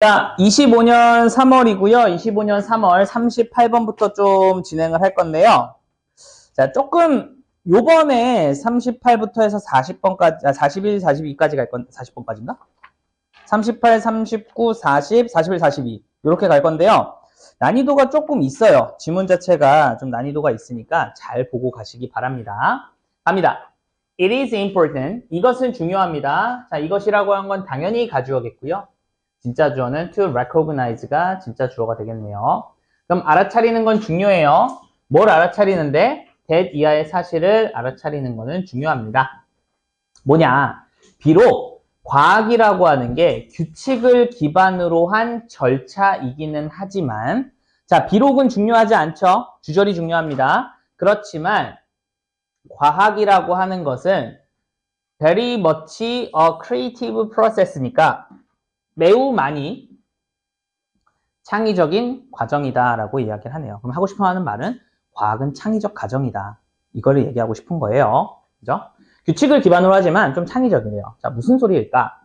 자, 25년 3월이고요. 25년 3월 38번부터 좀 진행을 할 건데요. 자, 조금 요번에 38부터 해서 40번까지, 41, 42까지 갈 건데, 40번까지인가? 38, 39, 40, 41, 42 이렇게 갈 건데요. 난이도가 조금 있어요. 지문 자체가 좀 난이도가 있으니까 잘 보고 가시기 바랍니다. 갑니다. It is important. 이것은 중요합니다. 자, 이것이라고 한 건 당연히 가주어겠고요. 진짜 주어는 to recognize가 진짜 주어가 되겠네요. 그럼 알아차리는 건 중요해요. 뭘 알아차리는데? that 이하의 사실을 알아차리는 거는 중요합니다. 뭐냐? 비록 과학이라고 하는 게 규칙을 기반으로 한 절차이기는 하지만 자, 비록은 중요하지 않죠? 주절이 중요합니다. 그렇지만 과학이라고 하는 것은 very much a creative process니까 매우 많이 창의적인 과정이다라고 이야기를 하네요. 그럼 하고 싶어 하는 말은 과학은 창의적 과정이다. 이거를 얘기하고 싶은 거예요. 그죠? 규칙을 기반으로 하지만 좀 창의적이네요. 자, 무슨 소리일까?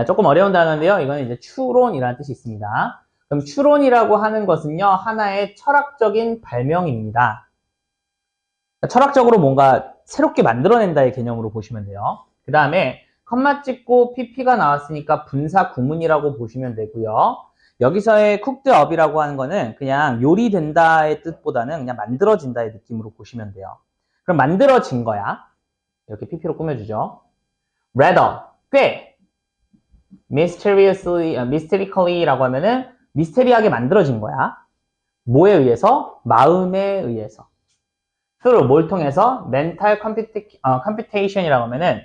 조금 어려운 단어인데요. 이거는 이제 추론이라는 뜻이 있습니다. 그럼 추론이라고 하는 것은요, 하나의 철학적인 발명입니다. 철학적으로 뭔가 새롭게 만들어낸다의 개념으로 보시면 돼요. 그 다음에 컴마 찍고 pp가 나왔으니까 분사 구문이라고 보시면 되고요. 여기서의 cooked-up이라고 하는 거는 그냥 요리된다의 뜻보다는 그냥 만들어진다의 느낌으로 보시면 돼요. 그럼 만들어진 거야. 이렇게 pp로 꾸며주죠. rather, 꽤 mysteriously라고 하면은 미스테리하게 만들어진 거야. 뭐에 의해서? 마음에 의해서. through 뭘 통해서? mental computation이라고 하면은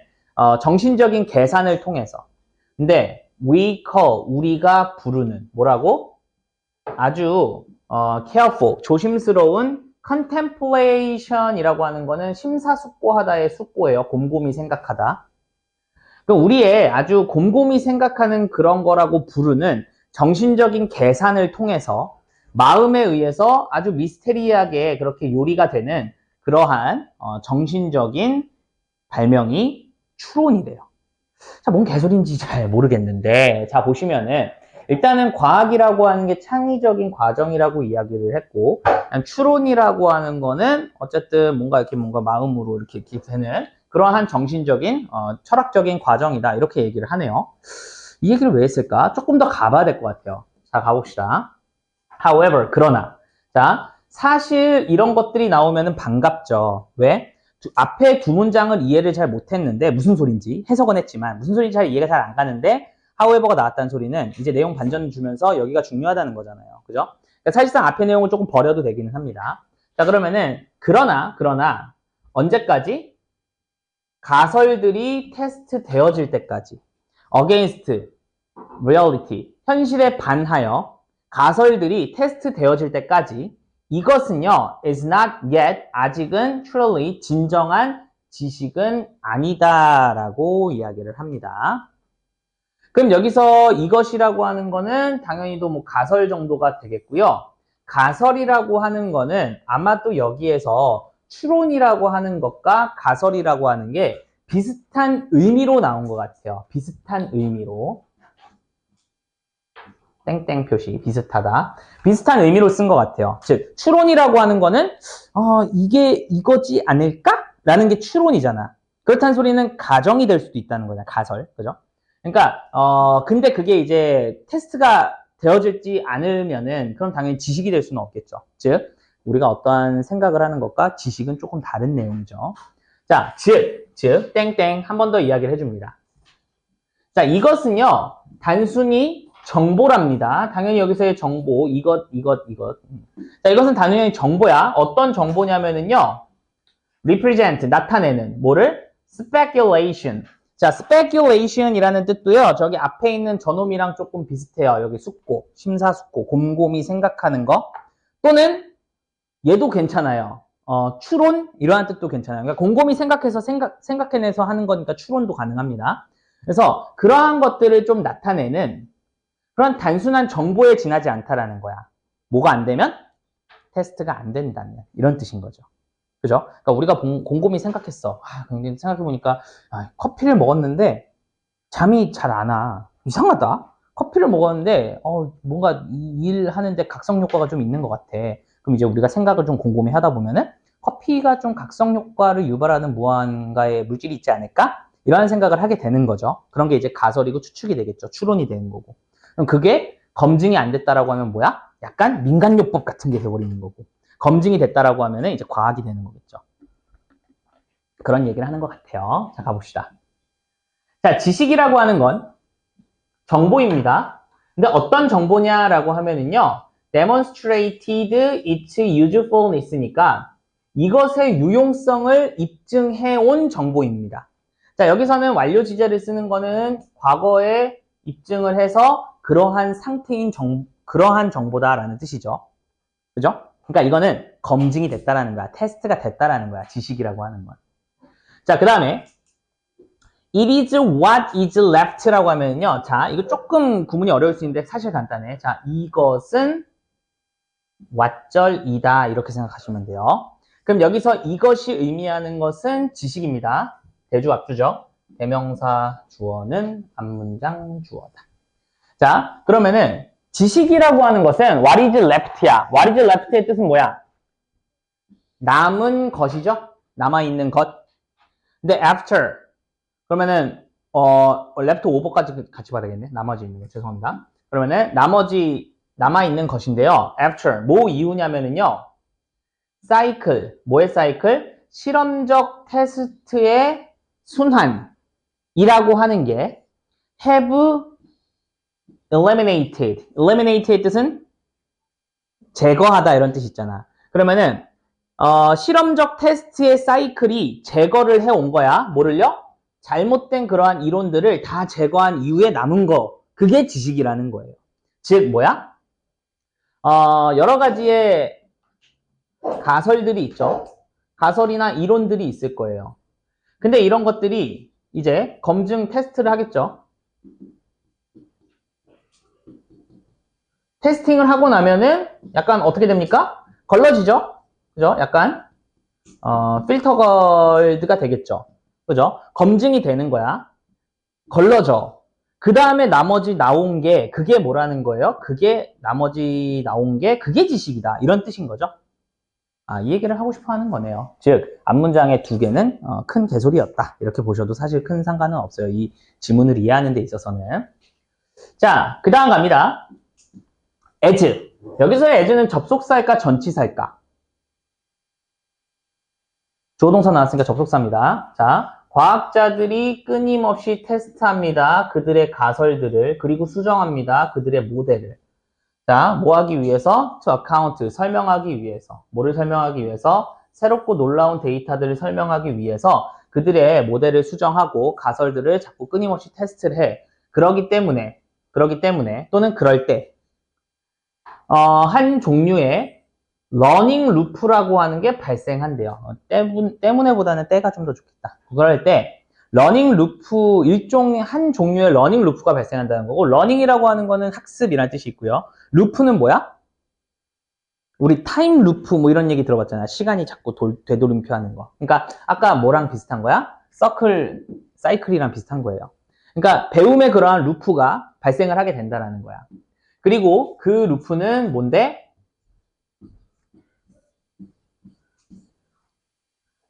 정신적인 계산을 통해서. 근데 we call 우리가 부르는 뭐라고? 아주 careful 조심스러운 contemplation이라고 하는 거는 심사숙고하다의 숙고예요. 곰곰이 생각하다. 그럼 우리의 아주 곰곰이 생각하는 그런 거라고 부르는 정신적인 계산을 통해서 마음에 의해서 아주 미스테리하게 그렇게 요리가 되는 그러한 정신적인 발명이 추론이래요. 자, 뭔 개소리인지 잘 모르겠는데, 자, 보시면은, 일단은 과학이라고 하는 게 창의적인 과정이라고 이야기를 했고, 추론이라고 하는 거는 어쨌든 뭔가 이렇게 뭔가 마음으로 이렇게 되는 그러한 정신적인, 철학적인 과정이다. 이렇게 얘기를 하네요. 이 얘기를 왜 했을까? 조금 더 가봐야 될 것 같아요. 자, 가봅시다. However, 그러나. 자, 사실 이런 것들이 나오면은 반갑죠. 왜? 앞에 두 문장을 이해를 잘 못했는데 무슨 소린지 해석은 했지만 무슨 소리인지 잘 이해가 잘 안 가는데 however가 나왔다는 소리는 이제 내용 반전을 주면서 여기가 중요하다는 거잖아요. 그죠? 그러니까 사실상 앞에 내용을 조금 버려도 되기는 합니다. 자, 그러면은 그러나 언제까지? 가설들이 테스트 되어질 때까지 against reality 현실에 반하여 가설들이 테스트 되어질 때까지 이것은요, is not yet, 아직은 truly, 진정한 지식은 아니다라고 이야기를 합니다. 그럼 여기서 이것이라고 하는 거는 당연히도 뭐 가설 정도가 되겠고요. 가설이라고 하는 거는 아마도 여기에서 추론이라고 하는 것과 가설이라고 하는 게 비슷한 의미로 나온 것 같아요. 비슷한 의미로. 땡땡 표시 비슷하다. 비슷한 의미로 쓴 것 같아요. 즉 추론이라고 하는 거는 이게 이거지 않을까? 라는 게 추론이잖아. 그렇다는 소리는 가정이 될 수도 있다는 거잖아. 가설. 그죠? 그러니까 근데 그게 이제 테스트가 되어질지 않으면은 그럼 당연히 지식이 될 수는 없겠죠. 즉 우리가 어떠한 생각을 하는 것과 지식은 조금 다른 내용이죠. 자, 즉 땡땡 한 번 더 이야기를 해줍니다. 자, 이것은요 단순히 정보랍니다. 당연히 여기서의 정보, 이것. 자, 이것은 당연히 정보야. 어떤 정보냐면은요, represent, 나타내는, 뭐를? speculation. 자, speculation이라는 뜻도요, 저기 앞에 있는 저놈이랑 조금 비슷해요. 여기 숙고, 심사숙고, 곰곰이 생각하는 거. 또는, 얘도 괜찮아요. 추론? 이러한 뜻도 괜찮아요. 그러니까 곰곰이 생각해서 생각해내서 하는 거니까 추론도 가능합니다. 그래서 그러한 것들을 좀 나타내는 그런 단순한 정보에 지나지 않다라는 거야. 뭐가 안 되면? 테스트가 안 된다면. 이런 뜻인 거죠. 그죠? 그러니까 우리가 곰곰이 생각했어. 생각해보니까 커피를 먹었는데 잠이 잘 안 와. 이상하다. 커피를 먹었는데 뭔가 일하는데 각성 효과가 좀 있는 것 같아. 그럼 이제 우리가 생각을 좀 곰곰이 하다 보면은 커피가 좀 각성 효과를 유발하는 무언가의 물질이 있지 않을까? 이런 생각을 하게 되는 거죠. 그런 게 이제 가설이고 추측이 되겠죠. 추론이 되는 거고. 그럼 그게 검증이 안 됐다라고 하면 뭐야? 약간 민간요법 같은 게 돼버리는 거고. 검증이 됐다라고 하면은 이제 과학이 되는 거겠죠. 그런 얘기를 하는 것 같아요. 자, 가봅시다. 자, 지식이라고 하는 건 정보입니다. 근데 어떤 정보냐라고 하면은요, demonstrated its usefulness니까 이것의 유용성을 입증해 온 정보입니다. 자, 여기서는 완료 지제를 쓰는 거는 과거에 입증을 해서 그러한 상태인 그러한 정보다라는 뜻이죠. 그죠? 그러니까 이거는 검증이 됐다라는 거야. 테스트가 됐다라는 거야. 지식이라고 하는 건. 자, 그 다음에 It is what is left라고 하면요. 자, 이거 조금 구문이 어려울 수 있는데 사실 간단해. 자, 이것은 왓절이다. 이렇게 생각하시면 돼요. 그럼 여기서 이것이 의미하는 것은 지식입니다. 대주 앞주죠. 대명사 주어는 앞문장 주어다. 자, 그러면은 지식이라고 하는 것은 what is left야. what is left의 뜻은 뭐야? 남은 것이죠. 남아있는 것. 근데 after 그러면은 left over까지 같이 받아야겠네. 나머지 있는 거 죄송합니다. 그러면은 나머지 남아있는 것인데요. after 뭐 이유냐면은요. 사이클 뭐의 사이클? 실험적 테스트의 순환이라고 하는 게 have eliminated 뜻은 제거하다 이런 뜻이 있잖아. 그러면은 실험적 테스트의 사이클이 제거를 해온 거야. 뭐를요? 잘못된 그러한 이론들을 다 제거한 이후에 남은 거. 그게 지식이라는 거예요. 즉 뭐야? 여러 가지의 가설들이 있죠. 가설이나 이론들이 있을 거예요. 근데 이런 것들이 이제 검증 테스트를 하겠죠. 테스팅을 하고 나면은 약간 어떻게 됩니까? 걸러지죠? 그죠? 약간 필터 걸드가 되겠죠. 그죠? 검증이 되는 거야. 걸러져. 그 다음에 나머지 나온 게 그게 뭐라는 거예요? 그게 나머지 나온 게 그게 지식이다. 이런 뜻인 거죠. 이 얘기를 하고 싶어 하는 거네요. 즉 앞문장의 두 개는 큰 개소리였다. 이렇게 보셔도 사실 큰 상관은 없어요. 이 지문을 이해하는 데 있어서는. 자, 그 다음 갑니다. as. 여기서의 as는 접속사일까 전치사일까? 주어동사 나왔으니까 접속사입니다. 자, 과학자들이 끊임없이 테스트합니다. 그들의 가설들을. 그리고 수정합니다. 그들의 모델을. 자, 뭐 하기 위해서? to account, 설명하기 위해서. 뭐를 설명하기 위해서? 새롭고 놀라운 데이터들을 설명하기 위해서 그들의 모델을 수정하고 가설들을 자꾸 끊임없이 테스트를 해. 그러기 때문에 또는 그럴 때 한 종류의 러닝 루프라고 하는 게 발생한대요. 때문에보다는 때가 좀 더 좋겠다. 그럴 때 러닝 루프, 한 종류의 러닝 루프가 발생한다는 거고, 러닝이라고 하는 거는 학습이라는 뜻이 있고요. 루프는 뭐야? 우리 타임 루프 뭐 이런 얘기 들어봤잖아. 시간이 자꾸 되돌림표 하는 거. 그러니까 아까 뭐랑 비슷한 거야? 사이클이랑 비슷한 거예요. 그러니까 배움의 그러한 루프가 발생을 하게 된다는 거야. 그리고 그 루프는 뭔데?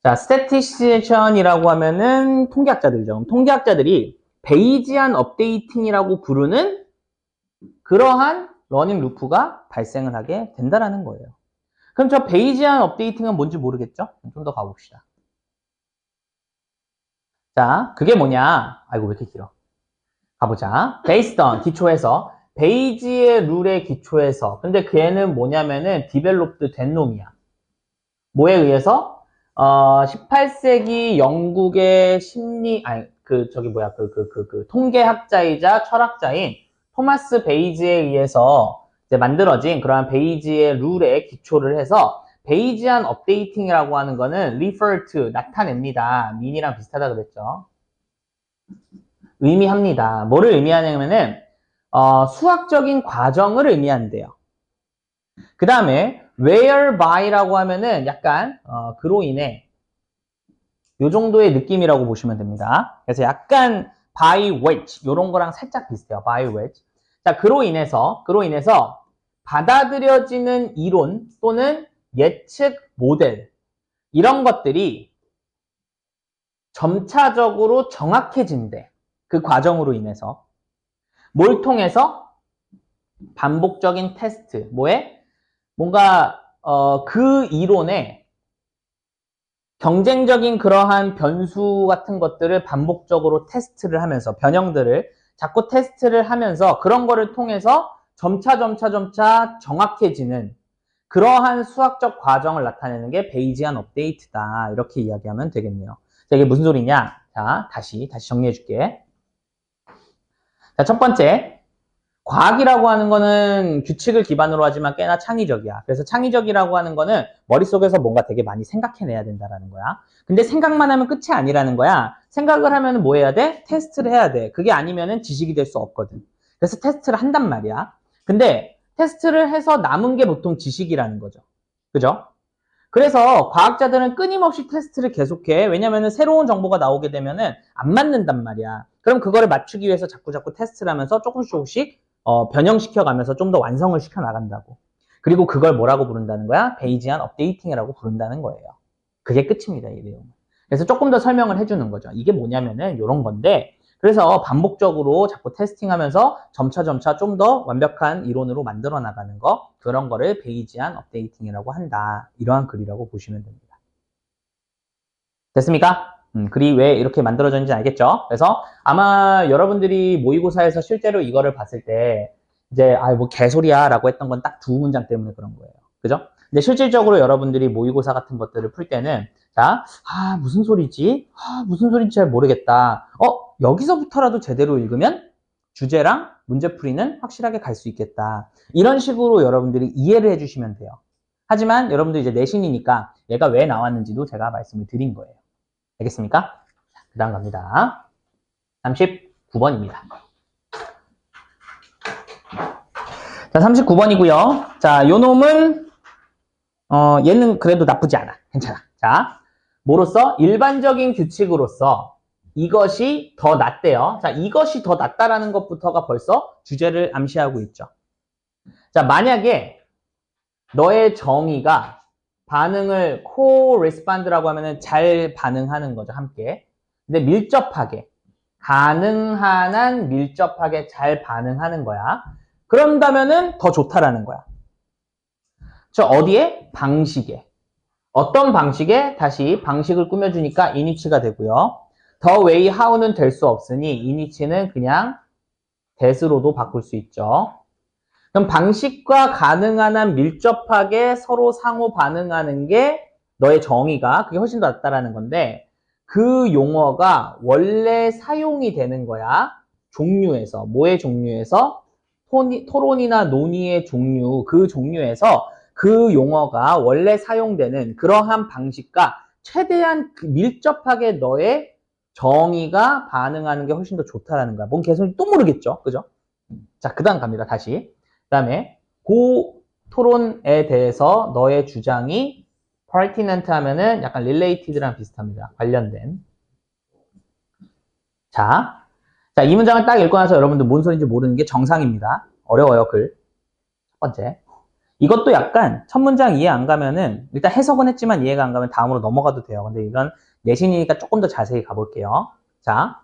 자, 스태티스티션이라고 하면은 통계학자들이죠. 그럼 통계학자들이 베이지안 업데이팅이라고 부르는 그러한 러닝 루프가 발생을 하게 된다라는 거예요. 그럼 저 베이지안 업데이팅은 뭔지 모르겠죠? 좀 더 가봅시다. 자, 그게 뭐냐? 아이고, 왜 이렇게 길어? 가보자. based on, 기초해서. 베이지의 룰에 기초해서. 근데 걔는 뭐냐면은 디벨롭드 된 놈이야. 뭐에 의해서? 18세기 영국의 통계학자이자 철학자인 토마스 베이지에 의해서 이제 만들어진 그러한 베이지의 룰에 기초를 해서 베이지안 업데이팅이라고 하는 거는 refer to, 나타냅니다. mean이랑 비슷하다 그랬죠. 의미합니다. 뭐를 의미하냐면은 수학적인 과정을 의미한대요. 그 다음에 whereby,라고 하면은 약간 그로 인해 요 정도의 느낌이라고 보시면 됩니다. 그래서 약간 by which 이런 거랑 살짝 비슷해요. by which. 자, 그로 인해서 받아들여지는 이론 또는 예측 모델, 이런 것들이 점차적으로 정확해진대. 그 과정으로 인해서. 뭘 통해서? 반복적인 테스트. 뭐에? 뭔가 그 이론에 경쟁적인 그러한 변수 같은 것들을 반복적으로 테스트를 하면서, 변형들을 자꾸 테스트를 하면서 그런 거를 통해서 점차 정확해지는 그러한 수학적 과정을 나타내는 게 베이지안 업데이트다. 이렇게 이야기하면 되겠네요. 자, 이게 무슨 소리냐? 자, 다시 정리해 줄게. 자, 첫 번째. 과학이라고 하는 거는 규칙을 기반으로 하지만 꽤나 창의적이야. 그래서 창의적이라고 하는 거는 머릿속에서 뭔가 되게 많이 생각해내야 된다는 거야. 근데 생각만 하면 끝이 아니라는 거야. 생각을 하면 뭐 해야 돼? 테스트를 해야 돼. 그게 아니면 지식이 될 수 없거든. 그래서 테스트를 한단 말이야. 근데 테스트를 해서 남은 게 보통 지식이라는 거죠. 그죠? 그래서 과학자들은 끊임없이 테스트를 계속해. 왜냐면은 새로운 정보가 나오게 되면은 안 맞는단 말이야. 그럼 그거를 맞추기 위해서 자꾸 테스트를 하면서 조금씩 변형시켜 가면서 좀 더 완성을 시켜 나간다고. 그리고 그걸 뭐라고 부른다는 거야? 베이지안 업데이팅이라고 부른다는 거예요. 그게 끝입니다, 이 내용은. 그래서 조금 더 설명을 해주는 거죠. 이게 뭐냐면은 이런 건데, 그래서 반복적으로 자꾸 테스팅하면서 점차 좀 더 완벽한 이론으로 만들어 나가는 거, 그런 거를 베이지안 업데이팅이라고 한다. 이러한 글이라고 보시면 됩니다. 됐습니까? 글이 왜 이렇게 만들어졌는지 알겠죠? 그래서 아마 여러분들이 모의고사에서 실제로 이거를 봤을 때 이제 뭐 개소리야 라고 했던 건 딱 두 문장 때문에 그런 거예요. 그죠? 근데 실질적으로 여러분들이 모의고사 같은 것들을 풀 때는 자, 무슨 소리지? 무슨 소리인지 잘 모르겠다. 여기서부터라도 제대로 읽으면 주제랑 문제풀이는 확실하게 갈 수 있겠다. 이런 식으로 여러분들이 이해를 해주시면 돼요. 하지만 여러분들 이제 내신이니까 얘가 왜 나왔는지도 제가 말씀을 드린 거예요. 알겠습니까? 그 다음 갑니다. 39번입니다. 자, 39번이고요. 자, 요 놈은 얘는 그래도 나쁘지 않아. 괜찮아. 자, 뭐로써? 일반적인 규칙으로서 이것이 더 낫대요. 자, 이것이 더 낫다라는 것부터가 벌써 주제를 암시하고 있죠. 자, 만약에 너의 정의가 반응을 co-respond라고 하면은 잘 반응하는 거죠, 함께. 근데 밀접하게, 가능한 한 밀접하게 잘 반응하는 거야. 그런다면은 더 좋다라는 거야. 저 어디에? 방식에. 어떤 방식에? 다시 방식을 꾸며주니까 init가 되고요. the way how는 될 수 없으니 init는 그냥 that으로도 바꿀 수 있죠. 그럼 방식과 가능한 한 밀접하게 서로 상호 반응하는 게 너의 정의가 그게 훨씬 더 낫다라는 건데 그 용어가 원래 사용이 되는 거야. 종류에서. 뭐의 종류에서? 토론이나 논의의 종류, 그 종류에서 그 용어가 원래 사용되는 그러한 방식과 최대한 밀접하게 너의 정의가 반응하는 게 훨씬 더 좋다라는 거야. 뭔 개소리 또 모르겠죠? 그죠? 자, 그 다음 갑니다. 다시. 그 다음에 그 토론에 대해서 너의 주장이 pertinent 하면은 약간 related랑 비슷합니다. 관련된. 자, 이 문장을 딱 읽고 나서 여러분들 뭔 소리인지 모르는 게 정상입니다. 어려워요, 글. 첫 번째. 이것도 약간 첫 문장 이해 안 가면은 일단 해석은 했지만 이해가 안 가면 다음으로 넘어가도 돼요. 근데 이건 내신이니까 조금 더 자세히 가볼게요. 자,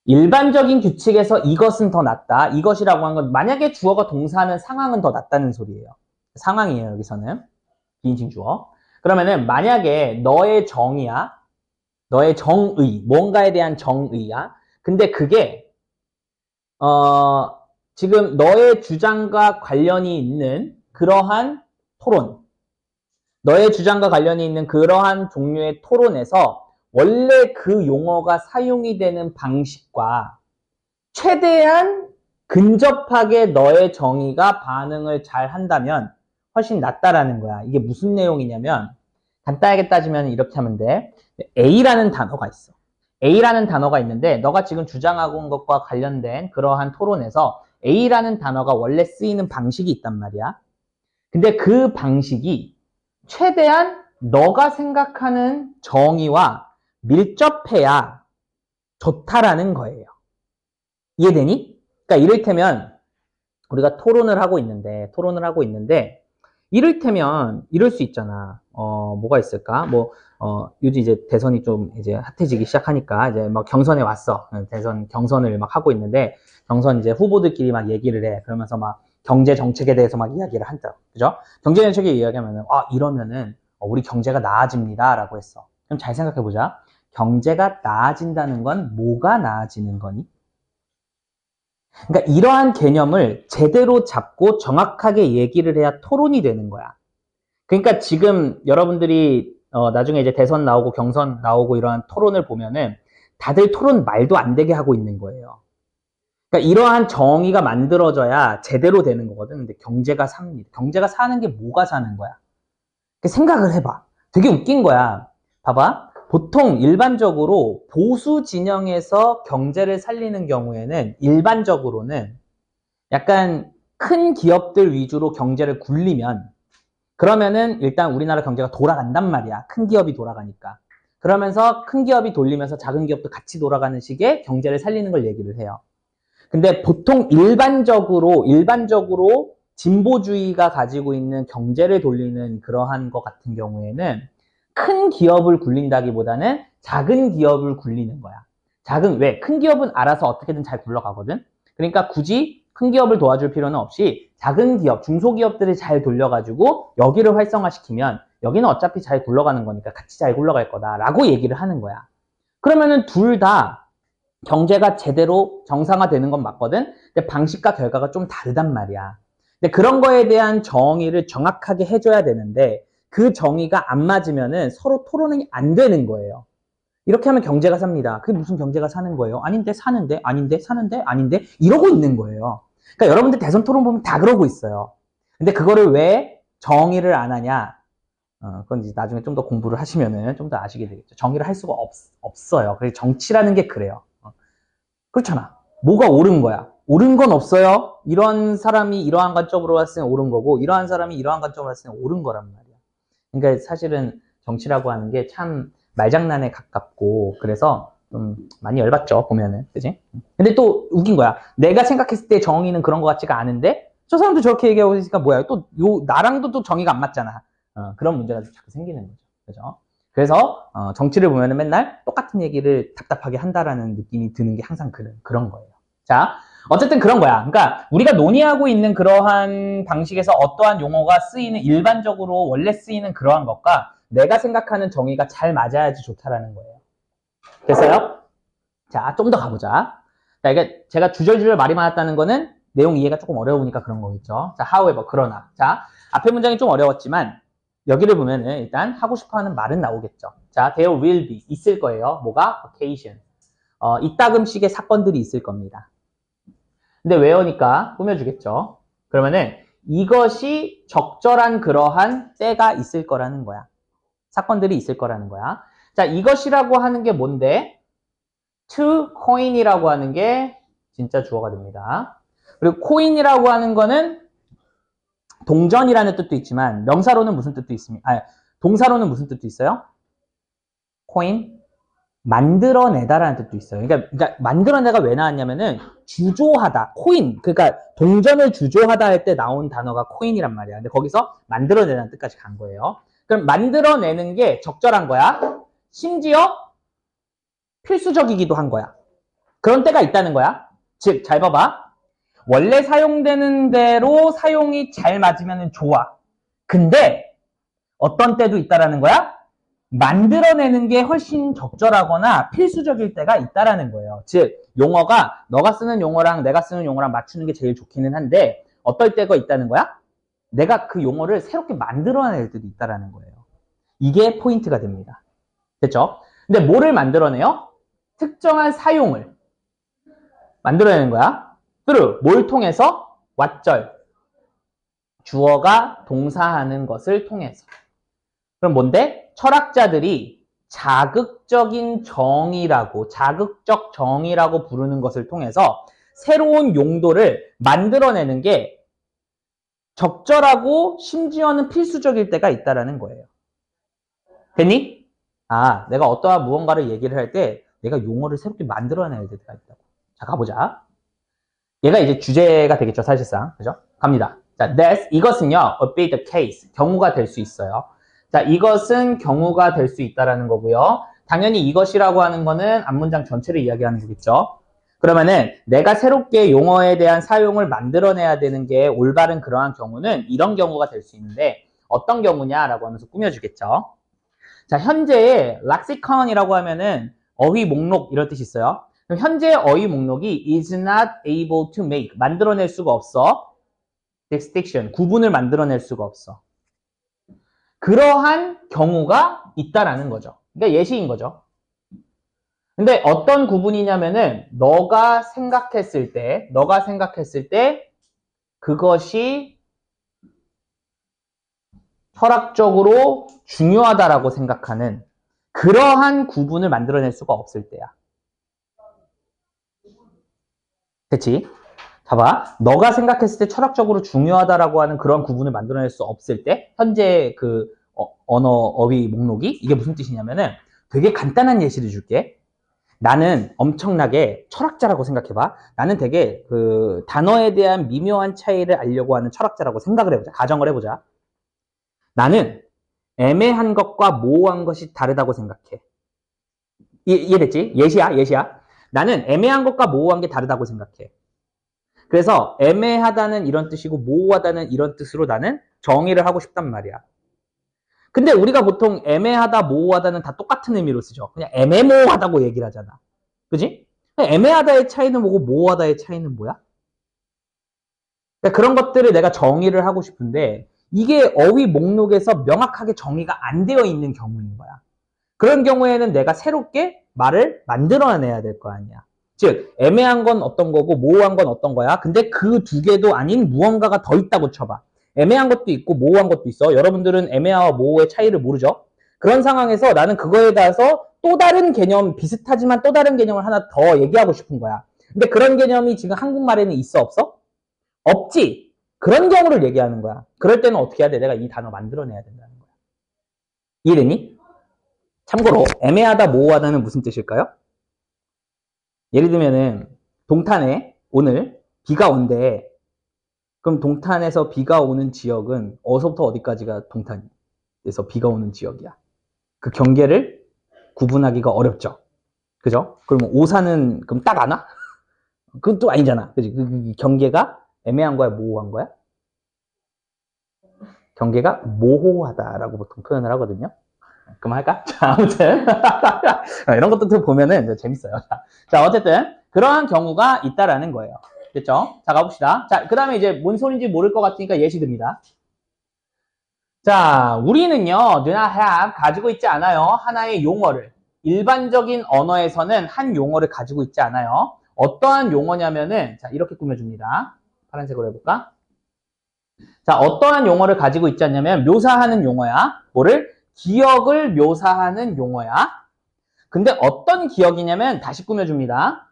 일반적인 규칙에서 이것은 더 낫다. 이것이라고 한 건 만약에 주어가 동사하면 상황은 더 낫다는 소리예요. 상황이에요, 여기서는. 비인칭 주어. 그러면은 만약에 너의 정의야. 너의 정의. 뭔가에 대한 정의야. 근데 그게 지금 너의 주장과 관련이 있는 그러한 토론. 너의 주장과 관련이 있는 그러한 종류의 토론에서 원래 그 용어가 사용이 되는 방식과 최대한 근접하게 너의 정의가 반응을 잘 한다면 훨씬 낫다라는 거야. 이게 무슨 내용이냐면 간단하게 따지면 이렇게 하면 돼. A라는 단어가 있어. A라는 단어가 있는데 너가 지금 주장하고 온 것과 관련된 그러한 토론에서 A라는 단어가 원래 쓰이는 방식이 있단 말이야. 근데 그 방식이 최대한 너가 생각하는 정의와 밀접해야 좋다라는 거예요. 이해되니? 그러니까 이를테면 우리가 토론을 하고 있는데 이를테면 이럴 수 있잖아. 뭐가 있을까? 요즘 이제 대선이 좀 이제 핫해지기 시작하니까 이제 막 경선에 왔어. 경선을 막 하고 있는데 경선 이제 후보들끼리 막 얘기를 해. 그러면서 막 경제 정책에 대해서 막 이야기를 한다. 그죠? 경제 정책에 이야기하면은 이러면은 우리 경제가 나아집니다라고 했어. 그럼 잘 생각해 보자. 경제가 나아진다는 건 뭐가 나아지는 거니? 그러니까 이러한 개념을 제대로 잡고 정확하게 얘기를 해야 토론이 되는 거야. 그러니까 지금 여러분들이 나중에 이제 대선 나오고 경선 나오고 이러한 토론을 보면은 다들 토론 말도 안 되게 하고 있는 거예요. 그러니까 이러한 정의가 만들어져야 제대로 되는 거거든. 근데 경제가 삽니다. 경제가 사는 게 뭐가 사는 거야? 생각을 해봐. 되게 웃긴 거야. 봐봐. 보통 일반적으로 보수 진영에서 경제를 살리는 경우에는 일반적으로는 약간 큰 기업들 위주로 경제를 굴리면 그러면은 일단 우리나라 경제가 돌아간단 말이야. 큰 기업이 돌아가니까. 그러면서 큰 기업이 돌리면서 작은 기업도 같이 돌아가는 식의 경제를 살리는 걸 얘기를 해요. 근데 보통 일반적으로 진보주의가 가지고 있는 경제를 돌리는 그러한 것 같은 경우에는 큰 기업을 굴린다기보다는 작은 기업을 굴리는 거야. 왜? 큰 기업은 알아서 어떻게든 잘 굴러가거든? 그러니까 굳이 큰 기업을 도와줄 필요는 없이 작은 기업, 중소기업들을 잘 돌려가지고 여기를 활성화시키면 여기는 어차피 잘 굴러가는 거니까 같이 잘 굴러갈 거다라고 얘기를 하는 거야. 그러면은 둘 다 경제가 제대로 정상화되는 건 맞거든? 근데 방식과 결과가 좀 다르단 말이야. 근데 그런 거에 대한 정의를 정확하게 해줘야 되는데 그 정의가 안 맞으면은 서로 토론이 안 되는 거예요. 이렇게 하면 경제가 삽니다. 그게 무슨 경제가 사는 거예요? 아닌데 사는데 아닌데 사는데 아닌데 이러고 있는 거예요. 그러니까 여러분들 대선 토론 보면 다 그러고 있어요. 근데 그거를 왜 정의를 안 하냐? 그건 이제 나중에 좀 더 공부를 하시면은 좀 더 아시게 되겠죠. 정의를 할 수가 없어요. 그래서 정치라는 게 그래요. 그렇잖아. 뭐가 옳은 거야? 옳은 건 없어요. 이런 사람이 이러한 관점으로 봤을 때 옳은 거고, 이러한 사람이 이러한 관점으로 봤을 때 옳은 거란 말이야. 그러니까 사실은 정치라고 하는 게 참 말장난에 가깝고, 그래서 좀 많이 열받죠, 보면은. 그지? 근데 또 웃긴 거야. 내가 생각했을 때 정의는 그런 것 같지가 않은데, 저 사람도 저렇게 얘기하고 있으니까 뭐야. 나랑도 또 정의가 안 맞잖아. 그런 문제가 자꾸 생기는 거죠. 그죠? 그래서 정치를 보면은 맨날 똑같은 얘기를 답답하게 한다라는 느낌이 드는 게 항상 그런 거예요. 자, 어쨌든 그런 거야. 그러니까 우리가 논의하고 있는 그러한 방식에서 어떠한 용어가 쓰이는 일반적으로 원래 쓰이는 그러한 것과 내가 생각하는 정의가 잘 맞아야지 좋다라는 거예요. 됐어요? 자, 좀 더 가보자. 자, 이게 제가 주절주절 말이 많았다는 거는 내용 이해가 조금 어려우니까 그런 거겠죠. 자, however, 그러나. 자, 앞에 문장이 좀 어려웠지만 여기를 보면은 일단 하고 싶어 하는 말은 나오겠죠. 자, there will be. 있을 거예요. 뭐가? occasion. 이따금씩의 사건들이 있을 겁니다. 근데 where니까 꾸며주겠죠. 그러면은 이것이 적절한 그러한 때가 있을 거라는 거야. 사건들이 있을 거라는 거야. 자, 이것이라고 하는 게 뭔데? to coin이라고 하는 게 진짜 주어가 됩니다. 그리고 coin이라고 하는 거는 동전이라는 뜻도 있지만 명사로는 무슨 뜻도 있습니까? 동사로는 무슨 뜻도 있어요? coin? 만들어내다라는 뜻도 있어요. 그러니까 만들어내가 왜 나왔냐면은 주조하다, 코인. 그러니까 동전을 주조하다 할 때 나온 단어가 코인이란 말이야. 근데 거기서 만들어내다는 뜻까지 간 거예요. 그럼 만들어내는 게 적절한 거야. 심지어 필수적이기도 한 거야. 그런 때가 있다는 거야. 즉, 잘 봐봐. 원래 사용되는 대로 사용이 잘 맞으면 좋아. 근데 어떤 때도 있다라는 거야? 만들어내는 게 훨씬 적절하거나 필수적일 때가 있다라는 거예요. 즉, 용어가 너가 쓰는 용어랑 내가 쓰는 용어랑 맞추는 게 제일 좋기는 한데 어떨 때가 있다는 거야? 내가 그 용어를 새롭게 만들어낼 때도 있다라는 거예요. 이게 포인트가 됩니다. 됐죠? 근데 뭐를 만들어내요? 특정한 사용을 만들어내는 거야. through, 뭘 통해서? 왓절, 주어가 동사하는 것을 통해서. 그럼 뭔데? 철학자들이 자극적 정의라고 부르는 것을 통해서 새로운 용도를 만들어내는 게 적절하고 심지어는 필수적일 때가 있다라는 거예요. 됐니? 내가 어떠한 무언가를 얘기를 할 때 내가 용어를 새롭게 만들어내야 될 때가 있다고. 자, 가보자. 얘가 이제 주제가 되겠죠, 사실상. 그죠? 갑니다. 자, that, 이것은요, a be the case, 경우가 될 수 있어요. 자, 이것은 경우가 될 수 있다라는 거고요. 당연히 이것이라고 하는 거는 앞문장 전체를 이야기하는 거겠죠. 그러면은 내가 새롭게 용어에 대한 사용을 만들어내야 되는 게 올바른 그러한 경우는 이런 경우가 될 수 있는데 어떤 경우냐라고 하면서 꾸며주겠죠. 자, 현재의 렉시컨이라고 하면은 어휘 목록 이런 뜻이 있어요. 그럼 현재의 어휘 목록이 is not able to make, 만들어낼 수가 없어. distinction, 구분을 만들어낼 수가 없어. 그러한 경우가 있다라는 거죠. 그러니까 예시인 거죠. 근데 어떤 구분이냐면은 너가 생각했을 때 그것이 철학적으로 중요하다라고 생각하는 그러한 구분을 만들어낼 수가 없을 때야. 그치? 봐봐. 너가 생각했을 때 철학적으로 중요하다라고 하는 그런 구분을 만들어낼 수 없을 때 현재 그 언어 어휘 목록이 이게 무슨 뜻이냐면은 되게 간단한 예시를 줄게. 나는 엄청나게 철학자라고 생각해봐. 나는 되게 그 단어에 대한 미묘한 차이를 알려고 하는 철학자라고 생각을 해보자. 가정을 해보자. 나는 애매한 것과 모호한 것이 다르다고 생각해. 이해됐지? 예시야. 나는 애매한 것과 모호한 게 다르다고 생각해. 그래서 애매하다는 이런 뜻이고 모호하다는 이런 뜻으로 나는 정의를 하고 싶단 말이야. 근데 우리가 보통 애매하다, 모호하다는 다 똑같은 의미로 쓰죠. 그냥 애매모호하다고 얘기를 하잖아. 그지? 애매하다의 차이는 뭐고 모호하다의 차이는 뭐야? 그러니까 그런 것들을 내가 정의를 하고 싶은데 이게 어휘 목록에서 명확하게 정의가 안 되어 있는 경우인 거야. 그런 경우에는 내가 새롭게 말을 만들어내야 될 거 아니야. 즉 애매한 건 어떤 거고 모호한 건 어떤 거야. 근데 그 두 개도 아닌 무언가가 더 있다고 쳐봐. 애매한 것도 있고 모호한 것도 있어. 여러분들은 애매와 모호의 차이를 모르죠. 그런 상황에서 나는 그거에 대해서 또 다른 개념, 비슷하지만 또 다른 개념을 하나 더 얘기하고 싶은 거야. 근데 그런 개념이 지금 한국말에는 있어 없어? 없지. 그런 경우를 얘기하는 거야. 그럴 때는 어떻게 해야 돼? 내가 이 단어 만들어내야 된다는 거야. 이해됐니? 참고로 애매하다, 모호하다는 무슨 뜻일까요? 예를 들면은 동탄에 오늘 비가 온대. 그럼 동탄에서 비가 오는 지역은 어디서부터 어디까지가 동탄에서 비가 오는 지역이야. 그 경계를 구분하기가 어렵죠. 그죠? 그러면 오산은 그럼 딱 아나? 그건 또 아니잖아. 그지? 그 경계가 애매한 거야, 모호한 거야? 경계가 모호하다라고 보통 표현을 하거든요. 그만할까? 자, 아무튼 이런 것도 보면은 재밌어요. 자, 어쨌든 그러한 경우가 있다라는 거예요. 됐죠? 자, 가봅시다. 자, 그 다음에 이제 뭔 소리인지 모를 것 같으니까 예시 듭니다. 자, 우리는요, do not have, 가지고 있지 않아요. 하나의 용어를. 일반적인 언어에서는 한 용어를 가지고 있지 않아요. 어떠한 용어냐면은, 자, 이렇게 꾸며줍니다. 파란색으로 해볼까? 자, 어떠한 용어를 가지고 있지 않냐면, 묘사하는 용어야. 뭐를? 기억을 묘사하는 용어야. 근데 어떤 기억이냐면, 다시 꾸며줍니다.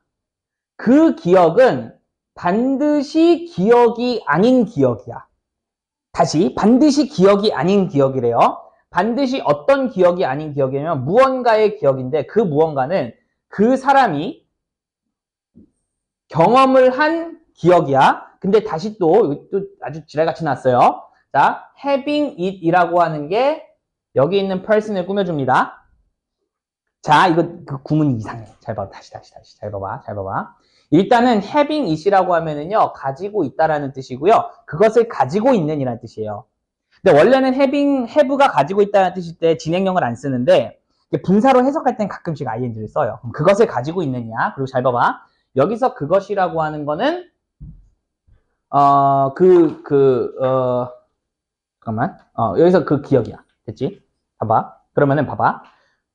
그 기억은 반드시 기억이 아닌 기억이야. 다시 반드시 기억이 아닌 기억이래요. 반드시 어떤 기억이 아닌 기억이냐면 무언가의 기억인데 그 무언가는 그 사람이 경험을 한 기억이야. 근데 다시 또 아주 지랄같이 났어요. 자, having it 이라고 하는 게 여기 있는 person을 꾸며줍니다. 자, 이거 그 구문이 이상해. 잘 봐봐. 다시. 잘 봐봐. 일단은 having it이라고 하면은요, 가지고 있다라는 뜻이고요. 그것을 가지고 있는 이라는 뜻이에요. 근데 원래는 have가 가지고 있다는 뜻일 때 진행형을 안 쓰는데, 분사로 해석할 땐 가끔씩 ing를 써요. 그럼 그것을 가지고 있느냐? 그리고 잘 봐봐. 여기서 그것이라고 하는 거는, 잠깐만. 여기서 그 기억이야. 됐지? 봐봐. 그러면은 봐봐.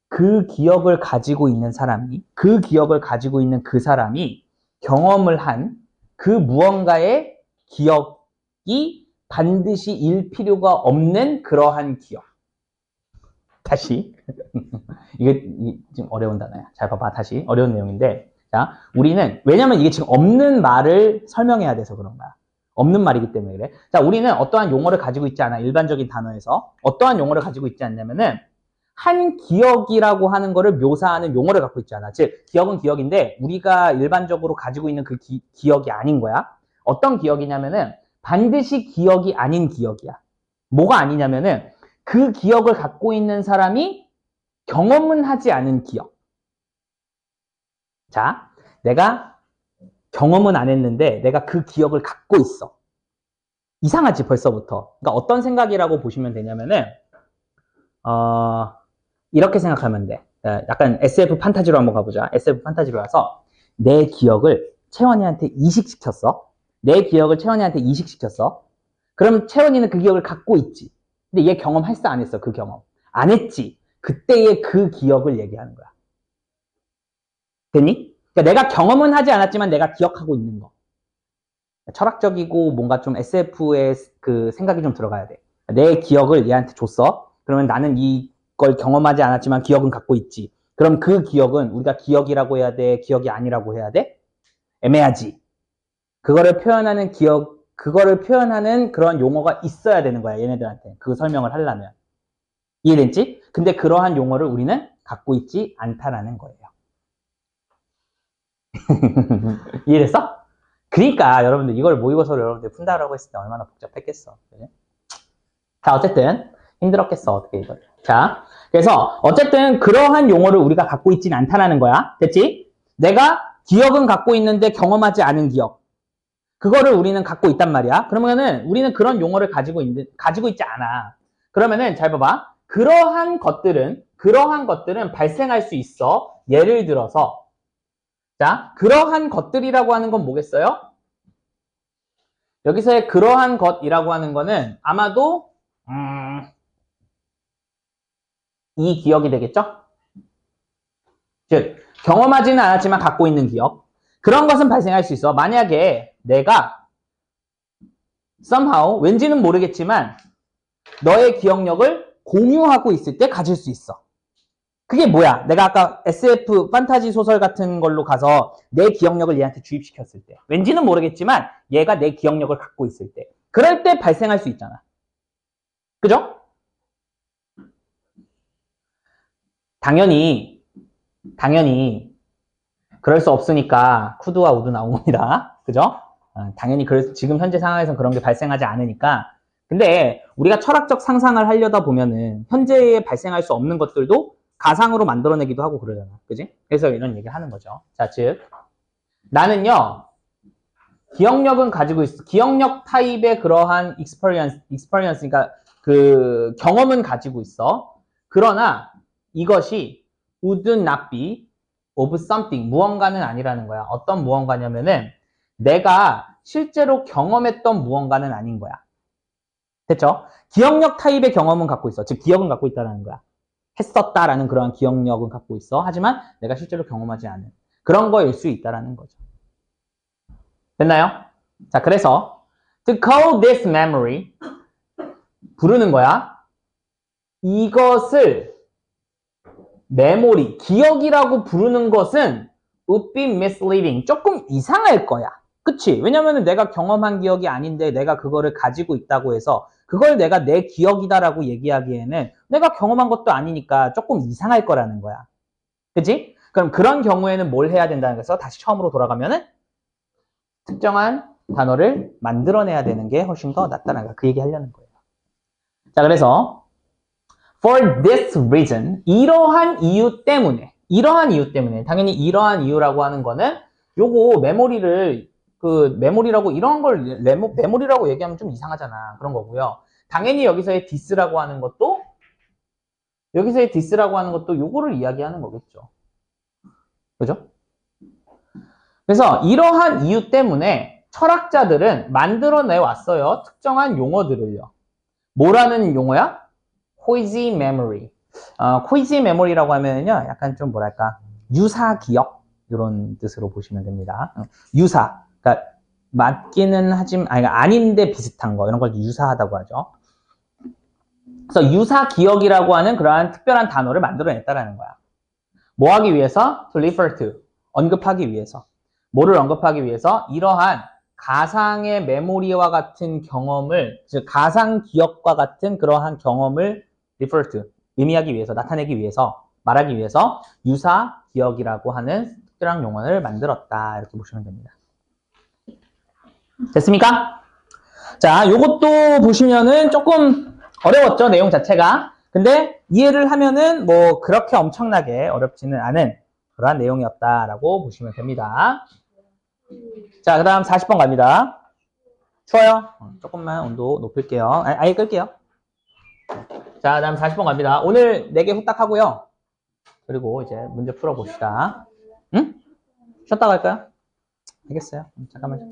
그 기억을 가지고 있는 사람이, 그 기억을 가지고 있는 그 사람이 경험을 한 그 무언가의 기억이 반드시 일 필요가 없는 그러한 기억. 다시. 이게 지금 어려운 단어야. 잘 봐봐. 다시. 어려운 내용인데. 자, 우리는, 왜냐면 이게 지금 없는 말을 설명해야 돼서 그런 거야. 없는 말이기 때문에 그래. 자, 우리는 어떠한 용어를 가지고 있지 않아. 일반적인 단어에서. 어떠한 용어를 가지고 있지 않냐면은, 한 기억이라고 하는 거를 묘사하는 용어를 갖고 있잖아. 즉, 기억은 기억인데 우리가 일반적으로 가지고 있는 그 기억이 아닌 거야. 어떤 기억이냐면은 반드시 기억이 아닌 기억이야. 뭐가 아니냐면은 그 기억을 갖고 있는 사람이 경험은 하지 않은 기억. 자, 내가 경험은 안 했는데 내가 그 기억을 갖고 있어. 이상하지 벌써부터. 그러니까 어떤 생각이라고 보시면 되냐면은 이렇게 생각하면 돼. 약간 SF 판타지로 한번 가보자. SF 판타지로 와서 내 기억을 채원이한테 이식시켰어. 내 기억을 채원이한테 이식시켰어. 그럼 채원이는 그 기억을 갖고 있지. 근데 얘 경험했어 안 했어? 그 경험. 안 했지. 그때의 그 기억을 얘기하는 거야. 됐니? 그러니까 내가 경험은 하지 않았지만 내가 기억하고 있는 거. 철학적이고 뭔가 좀 SF의 그 생각이 좀 들어가야 돼. 내 기억을 얘한테 줬어. 그러면 나는 이걸 경험하지 않았지만 기억은 갖고 있지. 그럼 그 기억은 우리가 기억이라고 해야 돼? 기억이 아니라고 해야 돼? 애매하지. 그거를 표현하는 그거를 표현하는 그런 용어가 있어야 되는 거야, 얘네들한테. 그 설명을 하려면. 이해됐지? 근데 그러한 용어를 우리는 갖고 있지 않다라는 거예요. 이해됐어? 그러니까 여러분들 이걸 모의고사로 여러분들 푼다라고 했을 때 얼마나 복잡했겠어. 그래? 자, 어쨌든 힘들었겠어, 어떻게 이걸. 자, 그래서 어쨌든 그러한 용어를 우리가 갖고 있진 않다라는 거야. 됐지? 내가 기억은 갖고 있는데 경험하지 않은 기억. 그거를 우리는 갖고 있단 말이야. 그러면은 우리는 그런 용어를 가지고 있지 않아. 그러면은 잘 봐봐. 그러한 것들은 발생할 수 있어. 예를 들어서 자, 그러한 것들이라고 하는 건 뭐겠어요? 여기서의 그러한 것이라고 하는 거는 아마도 이 기억이 되겠죠? 즉, 경험하지는 않았지만 갖고 있는 기억. 그런 것은 발생할 수 있어. 만약에 내가 somehow, 왠지는 모르겠지만 너의 기억력을 공유하고 있을 때 가질 수 있어. 그게 뭐야? 내가 아까 SF 판타지 소설 같은 걸로 가서 내 기억력을 얘한테 주입시켰을 때 왠지는 모르겠지만 얘가 내 기억력을 갖고 있을 때 그럴 때 발생할 수 있잖아. 그죠? 당연히 그럴 수 없으니까 쿠드와 우드 나온 겁니다. 그죠? 당연히 지금 현재 상황에서는 그런 게 발생하지 않으니까. 근데 우리가 철학적 상상을 하려다 보면은 현재에 발생할 수 없는 것들도 가상으로 만들어내기도 하고 그러잖아. 그지? 그래서 이런 얘기를 하는 거죠. 자, 즉 나는요. 기억력은 가지고 있어. 기억력 타입의 그러한 experience니까 그 경험은 가지고 있어. 그러나 이것이 would not be of something, 무언가는 아니라는 거야. 어떤 무언가냐면은 내가 실제로 경험했던 무언가는 아닌 거야. 됐죠? 기억력 타입의 경험은 갖고 있어. 즉 기억은 갖고 있다는 거야. 했었다라는 그런 기억력은 갖고 있어. 하지만 내가 실제로 경험하지 않은 그런 거일 수 있다라는 거죠. 됐나요? 자, 그래서 to call this memory 부르는 거야. 이것을 메모리, 기억이라고 부르는 것은 would be misleading. 조금 이상할 거야. 그치? 왜냐면은 내가 경험한 기억이 아닌데 내가 그거를 가지고 있다고 해서 그걸 내가 내 기억이다라고 얘기하기에는 내가 경험한 것도 아니니까 조금 이상할 거라는 거야. 그치? 그럼 그런 경우에는 뭘 해야 된다는 거에서 다시 처음으로 돌아가면은 특정한 단어를 만들어내야 되는 게 훨씬 더 낫다는 거야. 그 얘기 하려는 거예요. 자, 그래서 for this reason, 이러한 이유 때문에 당연히 이러한 이유라고 하는 거는 요거 메모리라고 이런 걸 메모리라고 얘기하면 좀 이상하잖아. 그런 거고요. 당연히 여기서의 this라고 하는 것도 요거를 이야기하는 거겠죠. 그죠? 그래서 이러한 이유 때문에 철학자들은 만들어내 왔어요. 특정한 용어들을요. 뭐라는 용어야? cozy memory. cozy memory라고 하면은요, 약간 좀 뭐랄까, 유사 기억? 이런 뜻으로 보시면 됩니다. 유사. 그러니까, 맞기는 하지만, 아닌데 비슷한 거. 이런 걸 유사하다고 하죠. 그래서 유사 기억이라고 하는 그러한 특별한 단어를 만들어냈다라는 거야. 뭐 하기 위해서? to refer to. 언급하기 위해서. 뭐를 언급하기 위해서? 이러한 가상의 메모리와 같은 경험을, 즉 가상 기억과 같은 그러한 경험을 refer to, 의미하기 위해서, 나타내기 위해서, 말하기 위해서 유사, 기억이라고 하는 특별한 용어를 만들었다. 이렇게 보시면 됩니다. 됐습니까? 자, 요것도 보시면은 조금 어려웠죠, 내용 자체가. 근데 이해를 하면은 뭐 그렇게 엄청나게 어렵지는 않은 그러한 내용이었다라고 보시면 됩니다. 자, 그 다음 40번 갑니다. 추워요? 조금만 온도 높일게요. 아예 끌게요. 자, 그 다음 40번 갑니다. 오늘 4개 후딱 하고요. 그리고 이제 문제 풀어봅시다. 응? 쉬었다 갈까요? 알겠어요. 잠깐만.